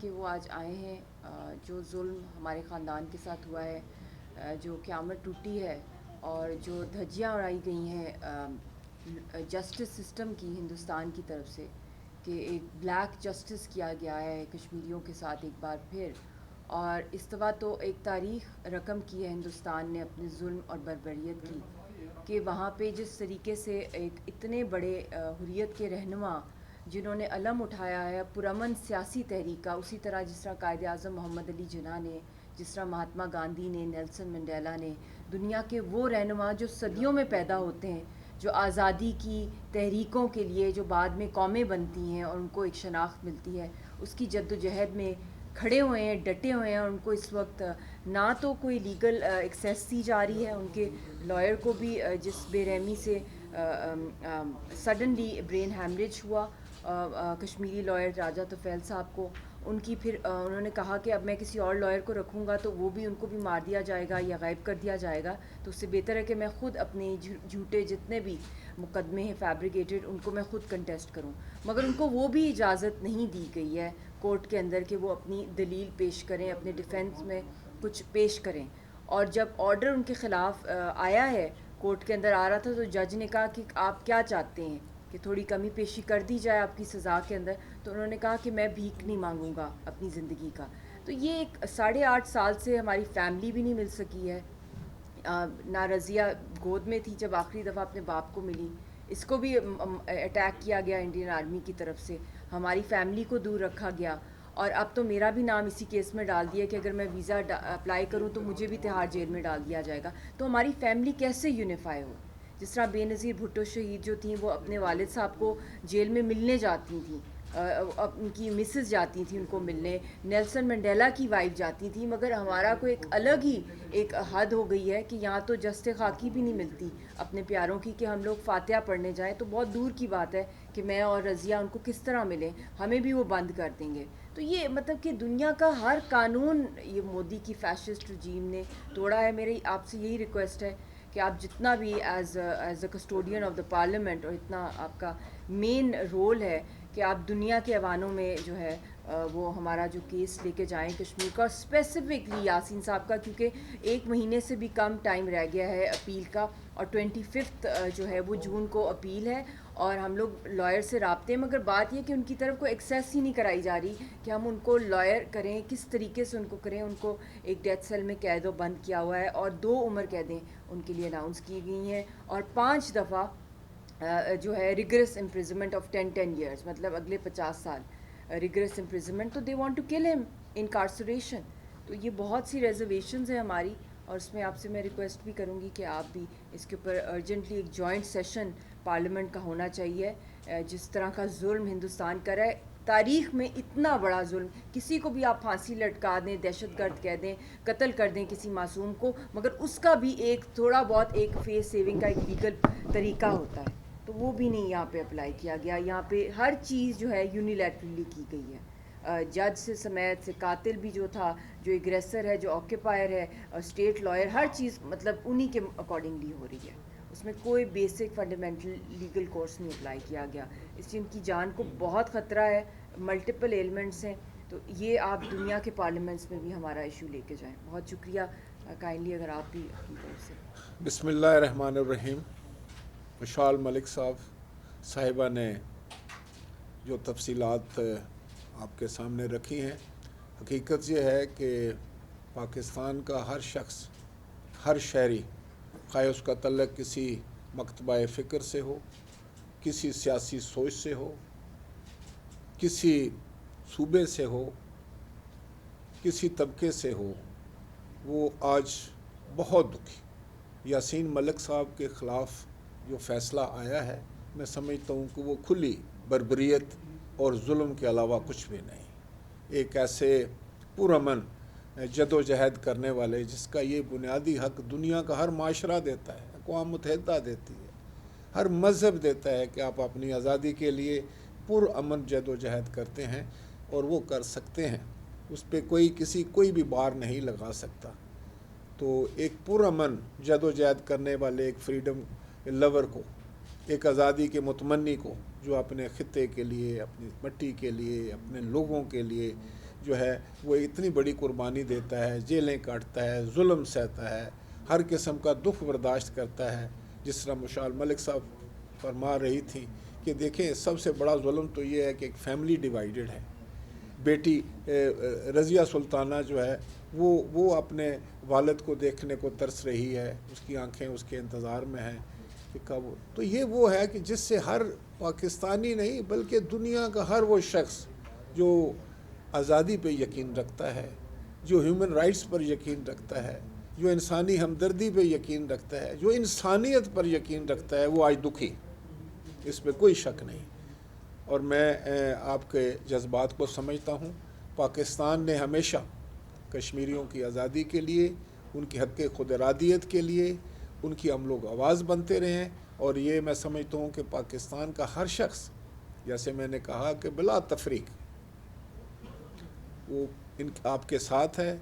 کہ وہ آج آئے ہیں. جو ظلم ہمارے خاندان کے ساتھ ہوا ہے, جو قیامت ٹوٹی ہے اور جو دھجیاں اڑائی گئی ہیں جسٹس سسٹم کی ہندوستان کی طرف سے, کہ ایک بلیک جسٹس کیا گیا ہے کشمیریوں کے ساتھ ایک بار پھر, اور اس دفعہ تو ایک تاریخ رقم کی ہے ہندوستان نے اپنے ظلم اور بربریت کی, کہ وہاں پہ جس طریقے سے ایک اتنے بڑے حریت کے رہنما جنہوں نے علم اٹھایا ہے پرامن سیاسی تحریک کا, اسی طرح جس طرح قائد اعظم محمد علی جناح نے, جس طرح مہاتما گاندھی نے, نیلسن منڈیلا نے, دنیا کے وہ رہنما جو صدیوں میں پیدا ہوتے ہیں, جو آزادی کی تحریکوں کے لیے جو بعد میں قومیں بنتی ہیں اور ان کو ایک شناخت ملتی ہے, اس کی جد و جہد میں کھڑے ہوئے ہیں, ڈٹے ہوئے ہیں. اور ان کو اس وقت نہ تو کوئی لیگل ایکسیس دی جا رہی ہے, ان کے لائر کو بھی جس بے رحمی سے سڈنلی برین ہیمریج ہوا کشمیری لائر راجہ طفیل صاحب کو, ان کی پھر انہوں نے کہا کہ اب میں کسی اور لائر کو رکھوں گا تو وہ بھی ان کو بھی مار دیا جائے گا یا غائب کر دیا جائے گا, تو اس سے بہتر ہے کہ میں خود اپنے جھوٹے جتنے بھی مقدمے ہیں فیبریکیٹڈ ان کو میں خود کنٹیسٹ کروں. مگر ان کو وہ بھی اجازت نہیں دی گئی ہے کورٹ کے اندر کہ وہ اپنی دلیل پیش کریں, اپنے ڈیفینس میں کچھ پیش کریں. اور جب آرڈر ان کے خلاف آیا ہے, کورٹ کے اندر آ رہا تھا, تو جج نے کہا کہ آپ کیا چاہتے ہیں کہ تھوڑی کمی پیشی کر دی جائے آپ کی سزا کے اندر, تو انہوں نے کہا کہ میں بھیک نہیں مانگوں گا اپنی زندگی کا. تو یہ ایک 8.5 سال سے ہماری فیملی بھی نہیں مل سکی ہے. نہ رضیہ گود میں تھی جب آخری دفعہ اپنے باپ کو ملی, اس کو بھی اٹیک کیا گیا انڈین آرمی کی طرف سے, ہماری فیملی کو دور رکھا گیا. اور اب تو میرا بھی نام اسی کیس میں ڈال دیا کہ اگر میں ویزا اپلائی کروں تو مجھے بھی تہاڑ جیل میں ڈال دیا جائے گا. تو ہماری فیملی کیسے یونیفائی ہو؟ جس طرح بے نظیر بھٹو شہید جو تھیں وہ اپنے والد صاحب کو جیل میں ملنے جاتی تھیں, ان کی مسز جاتی تھیں ان کو ملنے, نیلسن منڈیلا کی وائف جاتی تھی, مگر ہمارا کوئی ایک الگ ہی ایک حد ہو گئی ہے کہ یہاں تو جست خاکی بھی نہیں ملتی اپنے پیاروں کی کہ ہم لوگ فاتحہ پڑھنے جائیں. تو بہت دور کی بات ہے کہ میں اور رضیہ ان کو کس طرح ملیں, ہمیں بھی وہ بند کر دیں گے. تو یہ مطلب کہ دنیا کا ہر قانون یہ مودی کی فیشسٹ رجیم نے توڑا ہے. میری آپ سے یہی ریکویسٹ ہے کہ آپ جتنا بھی as a custodian of the parliament, اور اتنا آپ کا مین رول ہے کہ آپ دنیا کے ایوانوں میں جو ہے وہ ہمارا جو کیس لے کے جائیں کشمیر کا, اسپیسیفکلی یاسین صاحب کا, کیونکہ 1 مہینے سے بھی کم ٹائم رہ گیا ہے اپیل کا, اور 25 جو ہے وہ جون کو اپیل ہے. اور ہم لوگ لائر سے رابطے ہیں, مگر بات یہ کہ ان کی طرف کو ایکسیس ہی نہیں کرائی جا رہی کہ ہم ان کو لائر کریں, کس طریقے سے ان کو کریں. ان کو ایک ڈیتھ سیل میں قید و بند کیا ہوا ہے, اور 2 عمر قیدیں ان کے لیے اناؤنس کی گئی ہیں, اور 5 دفعہ جو ہے ریگرس امپریزمنٹ آف 10 ایئرس, مطلب اگلے 50 سال ریگرس امپریزمنٹ. تو دے وانٹ ٹو کل ہم انکارسریشن. تو یہ بہت سی ریزرویشنز ہیں ہماری, اور اس میں آپ سے میں ریکویسٹ بھی کروں گی کہ آپ بھی اس کے اوپر ارجنٹلی ایک جوائنٹ سیشن پارلیمنٹ کا ہونا چاہیے. جس طرح کا ظلم ہندوستان کر رہا ہے, تاریخ میں اتنا بڑا ظلم, کسی کو بھی آپ پھانسی لٹکا دیں, دہشت گرد کہہ دیں, قتل کر دیں کسی معصوم کو, مگر اس کا بھی ایک تھوڑا بہت ایک فیس سیونگ کا ایک لیگل طریقہ ہوتا ہے, تو وہ بھی نہیں یہاں پہ اپلائی کیا گیا. یہاں پہ ہر چیز جو ہے یونیلیٹرلی کی گئی ہے, جج سے سمیت سے, قاتل بھی جو تھا, جو ایگریسر ہے, جو آکیپائر ہے, اسٹیٹ لائر, ہر چیز مطلب انہی کے اکارڈنگلی ہو رہی ہے. اس میں کوئی بیسک فنڈامنٹل لیگل کورس نہیں اپلائی کیا گیا, اس لیے ان کی جان کو بہت خطرہ ہے, ملٹیپل ایلمنٹس ہیں. تو یہ آپ دنیا کے پارلیمنٹس میں بھی ہمارا ایشو لے کے جائیں. بہت شکریہ. کائنڈلی اگر آپ بھی اپنی طرف سے. بسم اللہ الرحمن الرحیم. مشال ملک صاحبہ نے جو تفصیلات آپ کے سامنے رکھی ہیں, حقیقت یہ ہے کہ پاکستان کا ہر شخص, ہر شہری, خواہ اس کا تعلق کسی مکتبہ فکر سے ہو, کسی سیاسی سوچ سے ہو, کسی صوبے سے ہو, کسی طبقے سے ہو, وہ آج بہت دکھی. یاسین ملک صاحب کے خلاف جو فیصلہ آیا ہے, میں سمجھتا ہوں کہ وہ کھلی بربریت اور ظلم کے علاوہ کچھ بھی نہیں. ایک ایسے پرامن جد و جہد کرنے والے, جس کا یہ بنیادی حق دنیا کا ہر معاشرہ دیتا ہے, اقوام متحدہ دیتی ہے, ہر مذہب دیتا ہے کہ آپ اپنی آزادی کے لیے پرامن جد و جہد کرتے ہیں, اور وہ کر سکتے ہیں. اس پہ کوئی بھی بار نہیں لگا سکتا. تو ایک پرامن جد و جہد کرنے والے ایک فریڈم لور کو, ایک آزادی کے متمنی کو, جو اپنے خطے کے لیے, اپنی مٹی کے لیے, اپنے لوگوں کے لیے جو ہے وہ اتنی بڑی قربانی دیتا ہے، جیلیں کاٹتا ہے، ظلم سہتا ہے، ہر قسم کا دکھ برداشت کرتا ہے. جس طرح مشال ملک صاحب فرما رہی تھی کہ دیکھیں سب سے بڑا ظلم تو یہ ہے کہ ایک فیملی ڈیوائیڈڈ ہے. بیٹی رضیہ سلطانہ جو ہے وہ اپنے والد کو دیکھنے کو ترس رہی ہے، اس کی آنکھیں اس کے انتظار میں ہیں کہ کب. تو یہ وہ ہے کہ جس سے ہر پاکستانی نہیں بلکہ دنیا کا ہر وہ شخص جو آزادی پہ یقین رکھتا ہے، جو ہیومن رائٹس پر یقین رکھتا ہے، جو انسانی ہمدردی پہ یقین رکھتا ہے، جو انسانیت پر یقین رکھتا ہے، وہ آج دکھی، اس پہ کوئی شک نہیں. اور میں آپ کے جذبات کو سمجھتا ہوں. پاکستان نے ہمیشہ کشمیریوں کی آزادی کے لیے، ان کی حق خود ارادیت کے لیے ان کی ہم لوگ آواز بنتے رہے ہیں. اور یہ میں سمجھتا ہوں کہ پاکستان کا ہر شخص، جیسے میں نے کہا کہ بلا تفریق وہ آپ کے ساتھ ہے،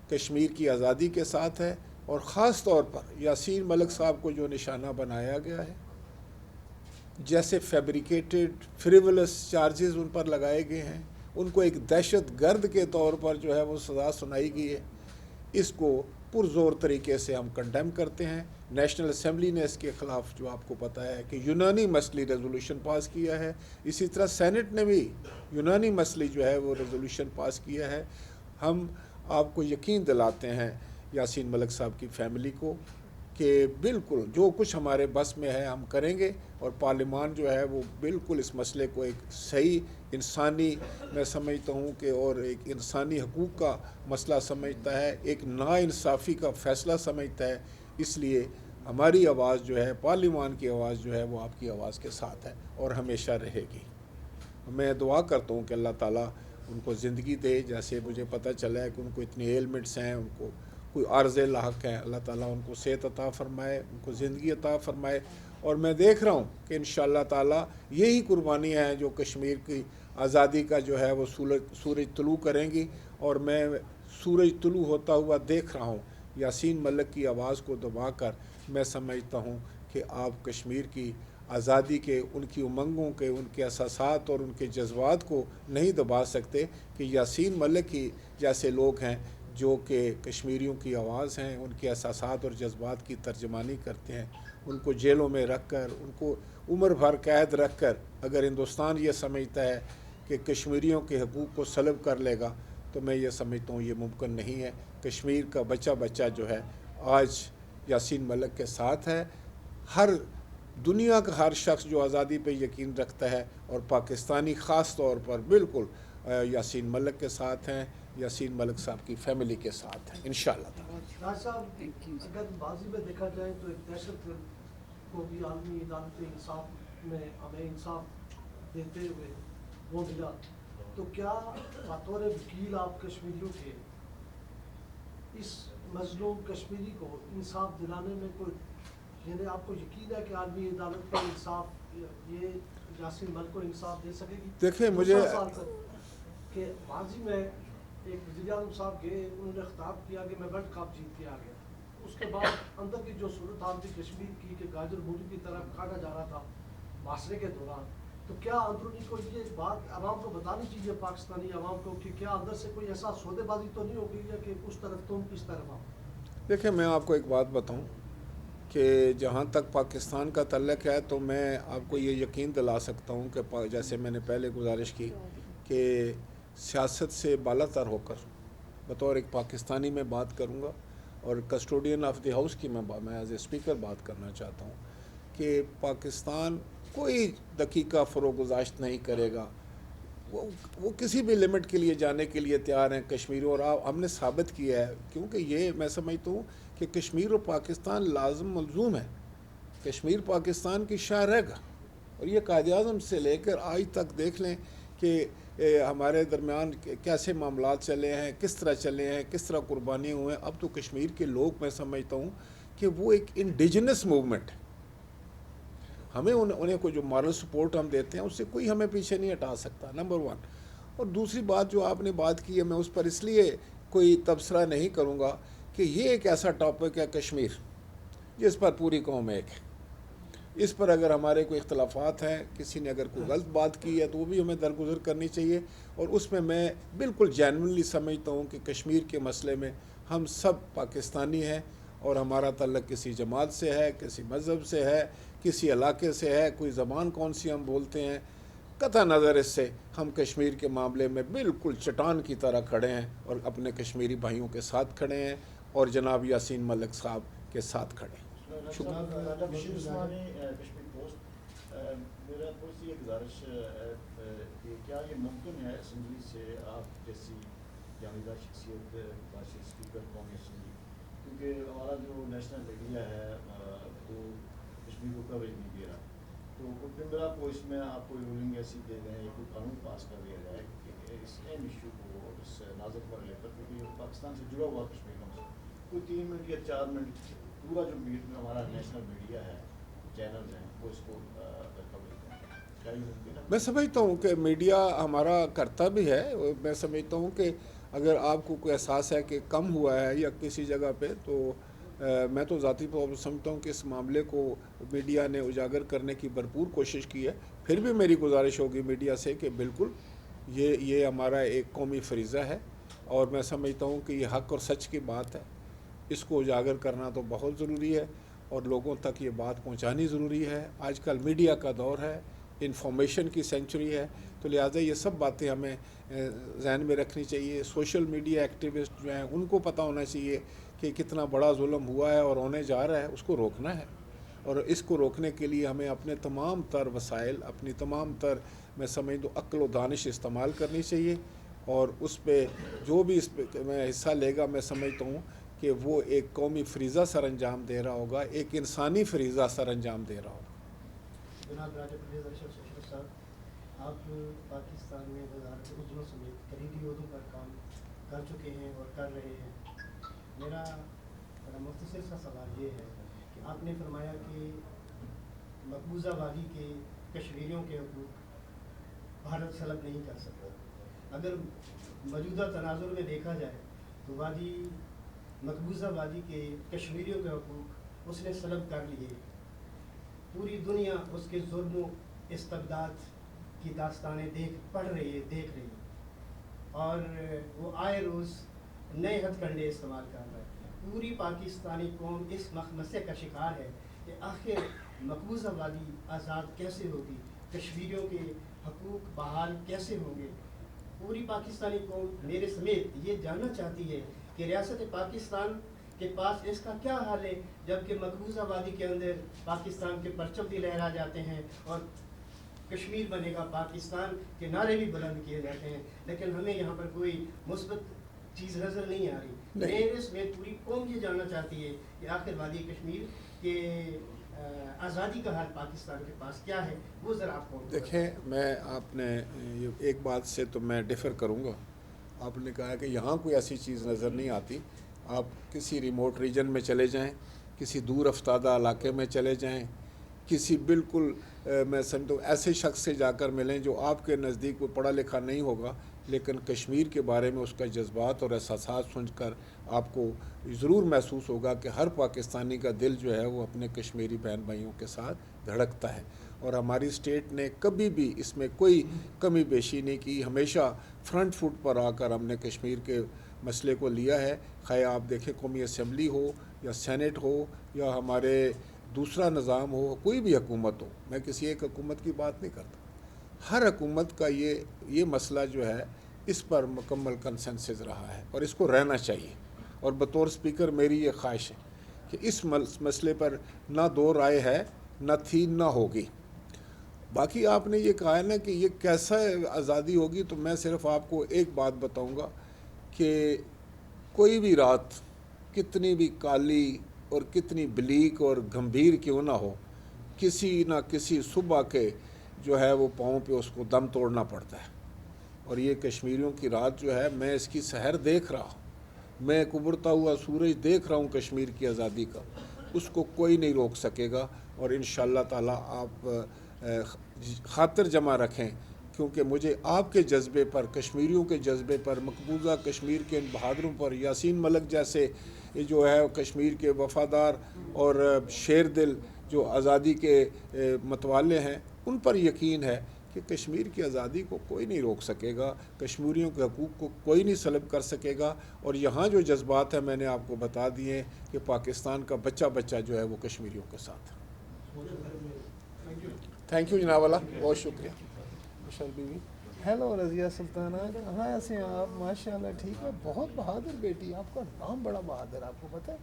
کشمیر کی آزادی کے ساتھ ہے. اور خاص طور پر یاسین ملک صاحب کو جو نشانہ بنایا گیا ہے، جیسے فیبریکیٹڈ فریولس چارجز ان پر لگائے گئے ہیں، ان کو ایک دہشت گرد کے طور پر جو ہے وہ سزا سنائی گئی ہے، اس کو پرزور طریقے سے ہم کنڈیم کرتے ہیں. نیشنل اسمبلی نے اس کے خلاف جو آپ کو پتہ ہے کہ یونانی مسئلہ ریزولوشن پاس کیا ہے. اسی طرح سینٹ نے بھی یونانی مسئلہ جو ہے وہ ریزولوشن پاس کیا ہے. ہم آپ کو یقین دلاتے ہیں یاسین ملک صاحب کی فیملی کو کہ بالکل جو کچھ ہمارے بس میں ہے ہم کریں گے. اور پارلیمان جو ہے وہ بالکل اس مسئلے کو ایک صحیح انسانی میں سمجھتا ہوں کہ اور ایک انسانی حقوق کا مسئلہ سمجھتا ہے، ایک ناانصافی کا فیصلہ سمجھتا ہے. اس لیے ہماری آواز جو ہے، پارلیمان کی آواز جو ہے وہ آپ کی آواز کے ساتھ ہے اور ہمیشہ رہے گی. میں دعا کرتا ہوں کہ اللہ تعالیٰ ان کو زندگی دے. جیسے مجھے پتہ چلا ہے کہ ان کو اتنی ایلمنٹس ہیں، ان کو کوئی عارض لاحق ہے، اللہ تعالیٰ ان کو صحت عطا فرمائے، ان کو زندگی عطا فرمائے. اور میں دیکھ رہا ہوں کہ انشاءاللہ تعالیٰ یہی قربانیاں ہیں جو کشمیر کی آزادی کا جو ہے وہ سورج طلوع کریں گی. اور میں سورج طلوع ہوتا ہوا دیکھ رہا ہوں. یاسین ملک کی آواز کو دبا کر میں سمجھتا ہوں کہ آپ کشمیر کی آزادی کے، ان کی امنگوں کے، ان کے احساسات اور ان کے جذبات کو نہیں دبا سکتے. کہ یاسین ملک کی جیسے لوگ ہیں جو کہ کشمیریوں کی آواز ہیں، ان کے احساسات اور جذبات کی ترجمانی کرتے ہیں، ان کو جیلوں میں رکھ کر، ان کو عمر بھر قید رکھ کر اگر ہندوستان یہ سمجھتا ہے کہ کشمیریوں کے حقوق کو سلب کر لے گا تو میں یہ سمجھتا ہوں یہ ممکن نہیں ہے. کشمیر کا بچہ جو ہے آج یاسین ملک کے ساتھ ہے. ہر دنیا کا ہر شخص جو آزادی پہ یقین رکھتا ہے اور پاکستانی خاص طور پر بالکل یاسین ملک کے ساتھ ہیں، یاسین ملک صاحب کی فیملی کے ساتھ ہیں انشاءاللہ تعالی. راج صاحب، اگر ماضی میں دیکھا جائے تو ایک دہشت گرد کو بھی عالمی عدالت انصاف میں ہمیں انصاف دیتے ہوئے وہ ملا، تو کیا بطور وکیل آپ کشمیریوں کے اس مظلوم کشمیری کو انصاف دلانے میں کوئی، یعنی آپ کو یقین ہے کہ عالمی عدالت کا انصاف یہ یاسین ملک کو انصاف دے سکے گی؟ دیکھیں مجھے کہ ماضی میں ایک وزیر اعظم صاحب گئے، انہوں نے خطاب کیا کہ میں ورلڈ کپ جیت کے آ گیا. اس کے بعد اندر کی جو صورت حال تھی کشمیر کی کہ گاجر مولی کی طرف کاٹا جا رہا تھا محاصرے کے دوران، تو کیا اندرونی کو یہ بات عوام کو بتانی چاہیے، پاکستانی عوام کو، کہ کیا اندر سے کوئی ایسا سودے بازی تو نہیں ہو گئی ہے کہ اس طرف تم اس طرف آؤ؟ دیکھیں میں آپ کو ایک بات بتاؤں کہ جہاں تک پاکستان کا تعلق ہے تو میں آپ کو یہ یقین دلا سکتا ہوں کہ جیسے میں نے پہلے گزارش کی کہ سیاست سے بالا تر ہو کر بطور ایک پاکستانی میں بات کروں گا، اور کسٹوڈین آف دی ہاؤس کی میں ایز اے اسپیکر بات کرنا چاہتا ہوں کہ پاکستان کوئی دقیقہ فروگزاشت نہیں کرے گا. وہ کسی بھی لمٹ کے لیے جانے کے لیے تیار ہیں کشمیر. اور ہم نے ثابت کیا ہے، کیونکہ یہ میں سمجھتا ہوں کہ کشمیر اور پاکستان لازم ملزوم ہے. کشمیر پاکستان کی شاہ رہ گا. اور یہ قائد اعظم سے لے کر آج تک دیکھ لیں کہ ہمارے درمیان کیسے معاملات چلے ہیں، کس طرح چلے ہیں، کس طرح قربانی ہوئے ہیں. اب تو کشمیر کے لوگ میں سمجھتا ہوں کہ وہ ایک انڈیجنس موومنٹ ہے. ہمیں انہیں کو جو مارل سپورٹ ہم دیتے ہیں اس سے کوئی ہمیں پیچھے نہیں ہٹا سکتا، نمبر 1. اور دوسری بات جو آپ نے بات کی ہے، میں اس پر اس لیے کوئی تبصرہ نہیں کروں گا کہ یہ ایک ایسا ٹاپک ہے کشمیر جس پر پوری قوم ایک ہے. اس پر اگر ہمارے کوئی اختلافات ہیں، کسی نے اگر کوئی غلط بات کی ہے تو وہ بھی ہمیں درگزر کرنی چاہیے، اور اس میں بالکل جینوئنلی سمجھتا ہوں کہ کشمیر کے مسئلے میں ہم سب پاکستانی ہیں، اور ہمارا تعلق کسی جماعت سے ہے، کسی مذہب سے ہے، کسی علاقے سے ہے، کوئی زبان کون سی ہم بولتے ہیں، قطع نظر اس سے ہم کشمیر کے معاملے میں بالکل چٹان کی طرح کھڑے ہیں اور اپنے کشمیری بھائیوں کے ساتھ کھڑے ہیں اور جناب یاسین ملک صاحب کے ساتھ کھڑے ہیں۔ ڈاکٹر بشیر عثمانی، کشمیر پوسٹ، میرا آپ سے یہ گزارش ہے کہ کیا یہ ممکن ہے اسمبلی سے آپ جیسی جامدہ شخصیت باشد اسپیکر قومی اسمبلی، کیونکہ ہمارا جو نیشنل میڈیا ہے وہ کشمیر کو کوریج نہیں دے رہا، تو پھر آپ کو اس میں آپ کو رولنگ ایسی دے دیں یا کوئی قانون پاس کر دیا جائے کہ اس اہم ایشو کو، اس نازک مرحلے پر، کیونکہ پاکستان سے جڑا ہوا کشمیر کا مسئلہ، کوئی 3 منٹ یا 4 منٹ پورا جو ہمارا نیشنل میڈیا ہے، چینلز ہیں، وہ اس کو کوریج کریں، کیا یہ ممکن ہے؟ میں سمجھتا ہوں کہ میڈیا ہمارا کرتا بھی ہے، میں سمجھتا ہوں کہ اگر آپ کو کوئی احساس ہے کہ کم ہوا ہے یا کسی جگہ پہ، تو میں تو ذاتی طور پر سمجھتا ہوں کہ اس معاملے کو میڈیا نے اجاگر کرنے کی بھرپور کوشش کی ہے۔ پھر بھی میری گزارش ہوگی میڈیا سے کہ بالکل یہ ہمارا ایک قومی فریضہ ہے، اور میں سمجھتا ہوں کہ یہ حق اور سچ کی بات ہے، اس کو اجاگر کرنا تو بہت ضروری ہے اور لوگوں تک یہ بات پہنچانی ضروری ہے۔ آج کل میڈیا کا دور ہے، انفارمیشن کی سینچری ہے، تو لہٰذا یہ سب باتیں ہمیں ذہن میں رکھنی چاہیے۔ سوشل میڈیا ایکٹیوسٹ جو ہیں ان کو پتہ ہونا چاہیے کہ کتنا بڑا ظلم ہوا ہے اور ہونے جا رہا ہے، اس کو روکنا ہے، اور اس کو روکنے کے لیے ہمیں اپنے تمام تر وسائل، اپنی تمام تر میں سمجھ دوں عقل و دانش استعمال کرنی چاہیے، اور اس پہ جو بھی اس پہ میں حصہ لے گا، میں سمجھتا ہوں کہ وہ ایک قومی فریضہ سر انجام دے رہا ہوگا، ایک انسانی فریضہ سر انجام دے رہا ہوگا۔ جناب راجہ پرویز ارشد شیخ صاحب، آپ پاکستان میں وزارت عظمیٰ سمیت کلیدی عہدوں پر کام کر چکے ہیں اور کر رہے ہیں۔ میرا مختصر سا سوال یہ ہے کہ آپ نے فرمایا کہ مقبوضہ وادی کے کشمیریوں کے حقوق بھارت سلب نہیں کر سکتا۔ اگر موجودہ تناظر میں دیکھا جائے تو مقبوضہ وادی کے کشمیریوں کے حقوق اس نے سلب کر لیے۔ پوری دنیا اس کے ظلم و استبداد کی داستانیں دیکھ رہی ہے، اور وہ آئے روز نئے ہتھ کنڈے استعمال کر رہا ہے۔ پوری پاکستانی قوم اس مخمصے کا شکار ہے کہ آخر مقبوضہ وادی آزاد کیسے ہوگی، کشمیریوں کے حقوق بحال کیسے ہوں گے۔ پوری پاکستانی قوم میرے سمیت یہ جاننا چاہتی ہے کہ ریاست پاکستان کے پاس اس کا کیا حال ہے، جبکہ مقبوضہ وادی کے اندر پاکستان کے پرچم بھی لہرا جاتے ہیں اور کشمیر بنے گا پاکستان کے نعرے بھی بلند کیے جاتے ہیں، لیکن ہمیں یہاں پر کوئی مثبت چیز نظر نہیں آ رہی۔ میرے سمیت پوری قوم یہ جاننا چاہتی ہے کہ آخر وادی کشمیر کے آزادی کا حال پاکستان کے پاس کیا ہے، وہ ذرا آپ کو دیکھیں، میں آپ نے ایک بات سے تو میں ڈیفر کروں گا۔ آپ نے کہا کہ یہاں کوئی ایسی چیز نظر نہیں آتی۔ آپ کسی ریموٹ ریجن میں چلے جائیں، کسی دور افتادہ علاقے میں چلے جائیں، کسی بالکل میں سمجھتا ہوں ایسے شخص سے جا کر ملیں جو آپ کے نزدیک وہ پڑھا لکھا نہیں ہوگا، لیکن کشمیر کے بارے میں اس کا جذبات اور احساسات سن کر آپ کو ضرور محسوس ہوگا کہ ہر پاکستانی کا دل جو ہے وہ اپنے کشمیری بہن بھائیوں کے ساتھ دھڑکتا ہے، اور ہماری اسٹیٹ نے کبھی بھی اس میں کوئی کمی بیشی نہیں کی۔ ہمیشہ فرنٹ فٹ پر آ کر ہم نے کشمیر کے مسئلے کو لیا ہے، خواہ آپ دیکھیں قومی اسمبلی ہو یا سینٹ ہو یا ہمارے دوسرا نظام ہو، کوئی بھی حکومت ہو، میں کسی ایک حکومت کی بات نہیں کرتا، ہر حکومت کا یہ مسئلہ جو ہے اس پر مکمل کنسنسس رہا ہے اور اس کو رہنا چاہیے، اور بطور اسپیکر میری یہ خواہش ہے کہ اس مسئلے پر نہ دو رائے ہے، نہ تھی، نہ ہوگی۔ باقی آپ نے یہ کہا ہے نا کہ یہ کیسا آزادی ہوگی، تو میں صرف آپ کو ایک بات بتاؤں گا کہ کوئی بھی رات کتنی بھی کالی اور کتنی بلیک اور گھمبیر کیوں نہ ہو، کسی نہ کسی صبح کے جو ہے وہ پاؤں پہ اس کو دم توڑنا پڑتا ہے، اور یہ کشمیریوں کی رات جو ہے میں اس کی سحر دیکھ رہا ہوں، میں ایک ابھرتا ہوا سورج دیکھ رہا ہوں کشمیر کی آزادی کا، اس کو کوئی نہیں روک سکے گا، اور انشاءاللہ تعالی آپ خاطر جمع رکھیں، کیونکہ مجھے آپ کے جذبے پر، کشمیریوں کے جذبے پر، مقبوضہ کشمیر کے ان بہادروں پر، یاسین ملک جیسے جو ہے کشمیر کے وفادار اور شیر دل جو آزادی کے متوالے ہیں ان پر یقین ہے کہ کشمیر کی آزادی کو کوئی نہیں روک سکے گا، کشمیریوں کے حقوق کو کوئی نہیں سلب کر سکے گا، اور یہاں جو جذبات ہیں میں نے آپ کو بتا دیے ہیں کہ پاکستان کا بچہ بچہ جو ہے وہ کشمیریوں کے ساتھ ہے۔ تھینک یو جناب والا، بہت شکریہ۔ خوشحال بیوی، ہیلو رضیہ سلطانہ، کہاں ایسے ہیں آپ؟ ماشاء اللہ ٹھیک ہے، بہت بہادر بیٹی، آپ کا نام بڑا بہادر، آپ کو پتہ ہے